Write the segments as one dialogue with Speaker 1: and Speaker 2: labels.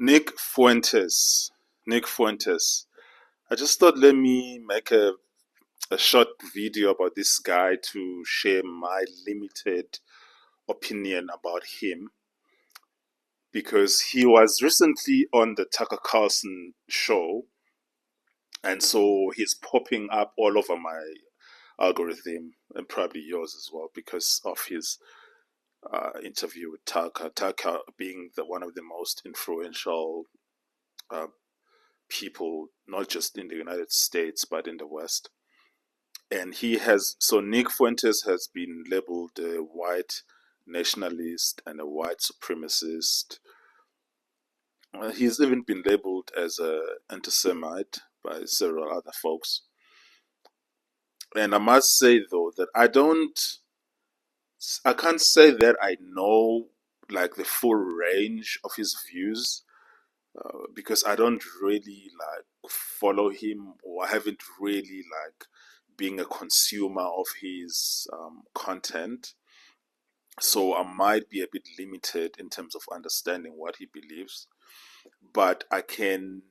Speaker 1: Nick Fuentes. Nick Fuentes. I just thought let me make a short video about this guy to share my limited opinion about him because he was recently on the Tucker Carlson show, and so he's popping up all over my algorithm and probably yours as well because of his interview with Tucker. Tucker being one of the most influential uh, people, not just in the United States, but in the West. And Nick Fuentes has been labeled a white nationalist and a white supremacist. He's even been labeled as an anti-Semite by several other folks. And I must say, though, that I can't say that I know like the full range of his views because I don't really like follow him, or I haven't really like being a consumer of his content. So I might be a bit limited in terms of understanding what he believes, but I can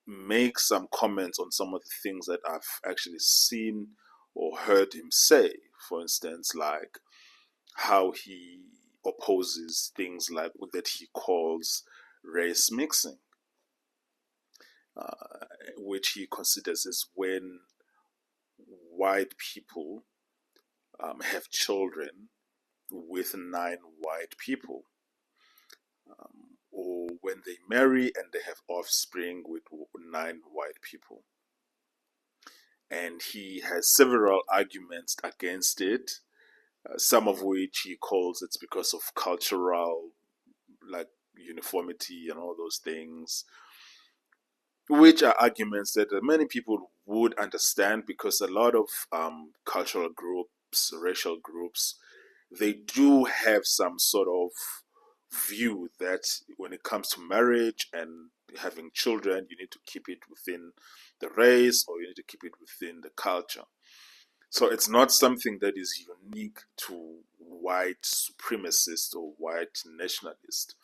Speaker 1: make some comments on some of the things that I've actually seen or heard him say. For instance, like how he opposes things like that he calls race mixing, which he considers as when white people have children with non-white people, or when they marry and they have offspring with non-white people. And he has several arguments against it, some of which he calls it's because of cultural like uniformity and all those things, which are arguments that many people would understand because a lot of cultural groups, racial groups, they do have some sort of view that when it comes to marriage and having children, you need to keep it within the race or you need to keep it within the culture. So it's not something that is unique to white supremacists or white nationalists.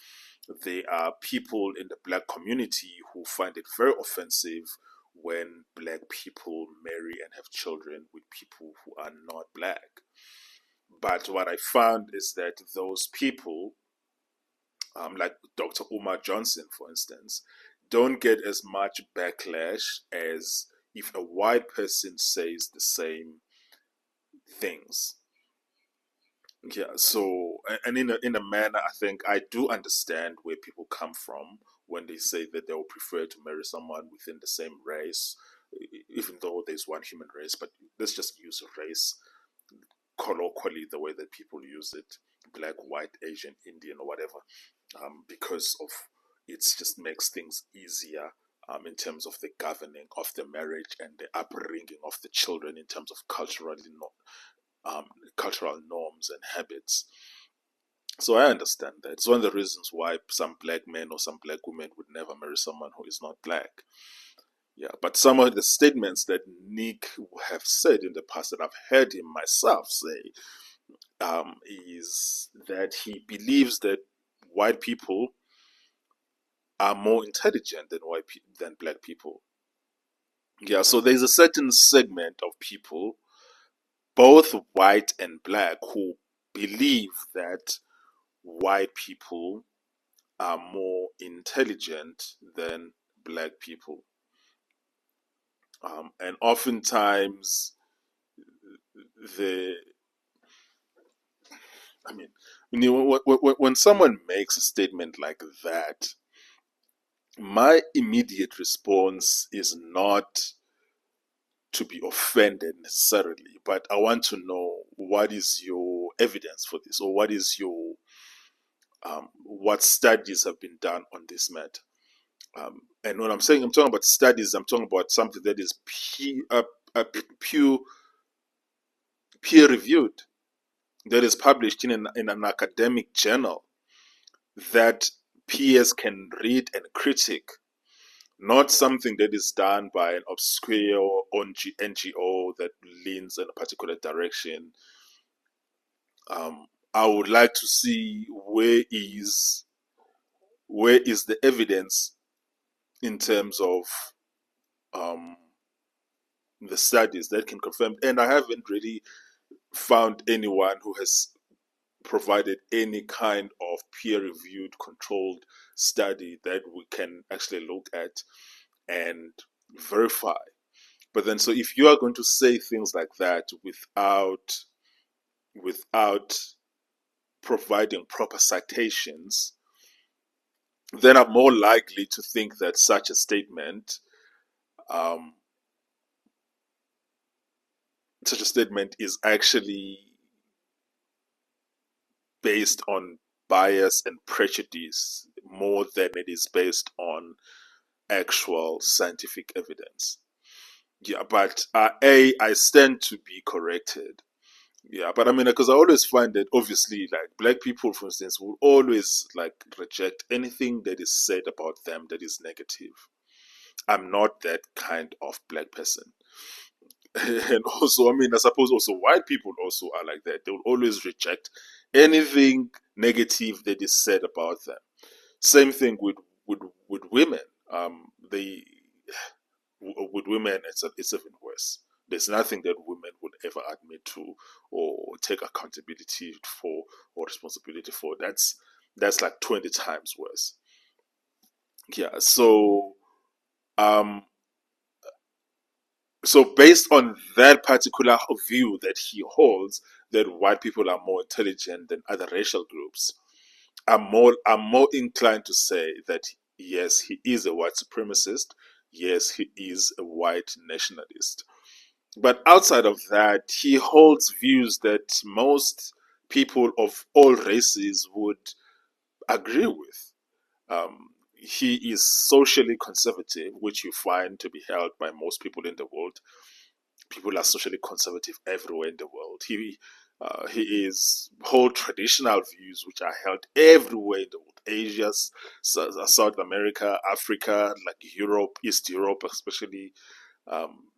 Speaker 1: There are people in the black community who find it very offensive when black people marry and have children with people who are not black. But what I found is that those people, like Dr. Umar Johnson, for instance, don't get as much backlash as if a white person says the same things. Yeah, so and in a manner, I think I do understand where people come from when they say that they would prefer to marry someone within the same race, even though there's one human race. But let's just use race colloquially the way that people use it: black, white, Asian, Indian, or whatever, because of it just makes things easier. In terms of the governing of the marriage and the upbringing of the children, in terms of cultural norms and habits. So I understand that. It's one of the reasons why some black men or some black women would never marry someone who is not black. Yeah, but some of the statements that Nick have said in the past that I've heard him myself say is that he believes that white people are more intelligent than black people. Yeah, so there's a certain segment of people, both white and black, who believe that white people are more intelligent than black people. And oftentimes, the I mean, when someone makes a statement like that, my immediate response is not to be offended necessarily, but I want to know what is your evidence for this, or what is your what studies have been done on this matter. And when I'm saying I'm talking about studies, I'm talking about something that is peer reviewed, that is published in an academic journal that peers can read and critique, not something that is done by an obscure NGO that leans in a particular direction. I would like to see where is the evidence in terms of um, the studies that can confirm. And I haven't really found anyone who has provided any kind of peer-reviewed, controlled study that we can actually look at and verify. But then, so if you are going to say things like that without providing proper citations, then I'm more likely to think that um, such a statement is actually based on bias and prejudice more than it is based on actual scientific evidence. Yeah, but I stand to be corrected. Yeah, but I mean, because I always find that obviously, like black people, for instance, will always like reject anything that is said about them that is negative. I'm not that kind of black person. And also, I mean, I suppose also white people also are like that. They will always reject anything negative that is said about them. Same thing with women. They with women, it's even worse. There's nothing that women would ever admit to or take accountability for or responsibility for. That's like 20 times worse. Yeah. Um, so based on that particular view that he holds, that white people are more intelligent than other racial groups, I'm more inclined to say that yes, he is a white supremacist. Yes, he is a white nationalist. But outside of that, he holds views that most people of all races would agree with. He is socially conservative, which you find to be held by most people in the world. People are socially conservative everywhere in the world. He is hold traditional views which are held everywhere in the world. Asia, South America, Africa, like Europe, East Europe, especially. Um,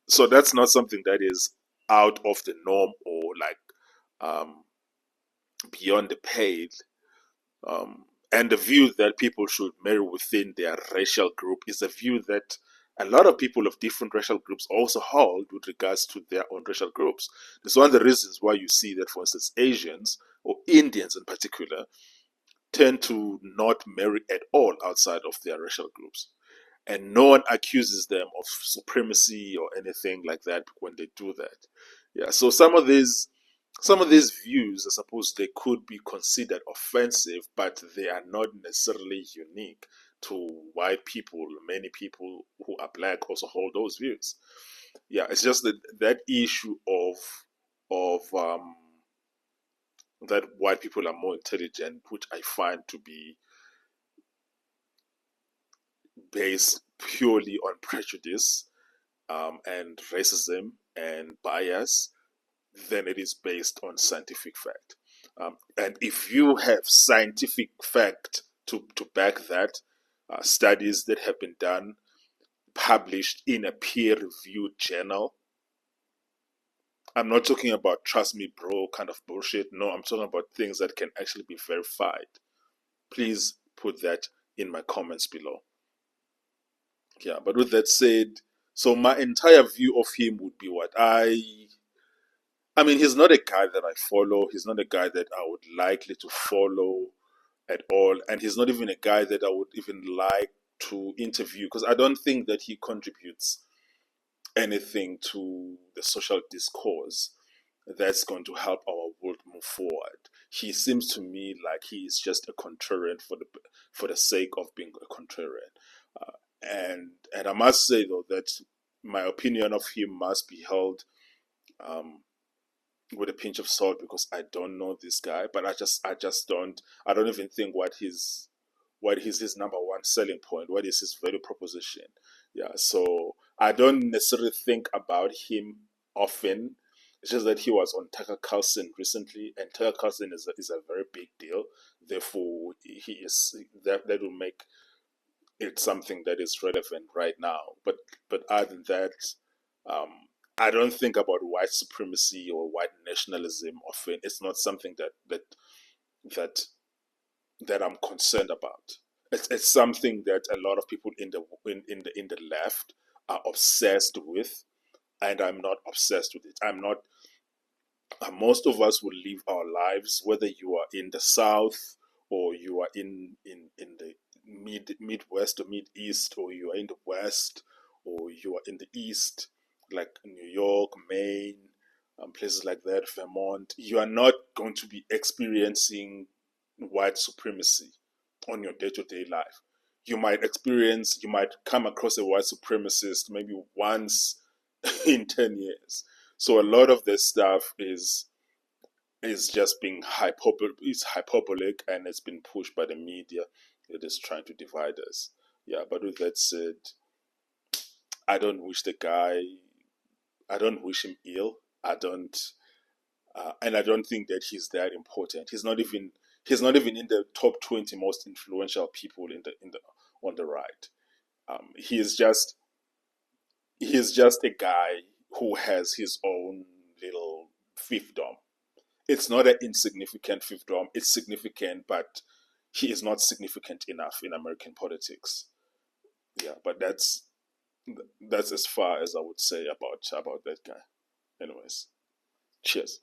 Speaker 1: so that's not something that is out of the norm or like um, beyond the pale. And the view that people should marry within their racial group is a view that a lot of people of different racial groups also hold with regards to their own racial groups. It's one of the reasons why you see that, for instance, Asians or Indians in particular tend to not marry at all outside of their racial groups. And no one accuses them of supremacy or anything like that when they do that. Yeah, so some of these views, I suppose they could be considered offensive, but they are not necessarily unique to white people. Many people who are black also hold those views. Yeah, it's just that issue of that white people are more intelligent, which I find to be based purely on prejudice and racism and bias than it is based on scientific fact. And if you have scientific fact to back that, studies that have been done, published in a peer reviewed journal, I'm not talking about trust me, bro, kind of bullshit. No, I'm talking about things that can actually be verified. Please put that in my comments below. Yeah, but with that said, so my entire view of him would be what I mean, he's not a guy that I follow. He's not a guy that I would likely to follow at all. And he's not even a guy that I would even like to interview because I don't think that he contributes anything to the social discourse that's going to help our world move forward. He seems to me like he is just a contrarian for the sake of being a contrarian. And I must say though that my opinion of him must be held um, with a pinch of salt because I don't know this guy, but I just don't even think what is his number one selling point, what is his value proposition. Yeah, so I don't necessarily think about him often. It's just that he was on Tucker Carlson recently, and Tucker Carlson is a very big deal. Therefore, he is that will make it's something that is relevant right now. But other than that, um, I don't think about white supremacy or white nationalism often. It's not something that that I'm concerned about. It's something that a lot of people in the left are obsessed with, and I'm not obsessed with it. I'm not. Most of us will live our lives, whether you are in the South or you are in the Midwest or Mid East, or you are in the West or you are in the East, like New York, Maine, places like that, Vermont. You are not going to be experiencing white supremacy on your day-to-day life. You might come across a white supremacist maybe once in 10 years. So a lot of this stuff is just being hyperbolic, and it's been pushed by the media. It is trying to divide us. Yeah, but with that said, I don't wish the guy. I don't wish him ill. I don't, and I don't think that he's that important. He's not even. He's not even in the top 20 most influential people in the on the right. He is just. He is just a guy who has his own little fiefdom. It's not an insignificant fiefdom. It's significant, but he is not significant enough in American politics. Yeah, but that's as far as I would say about that guy. Anyways, cheers.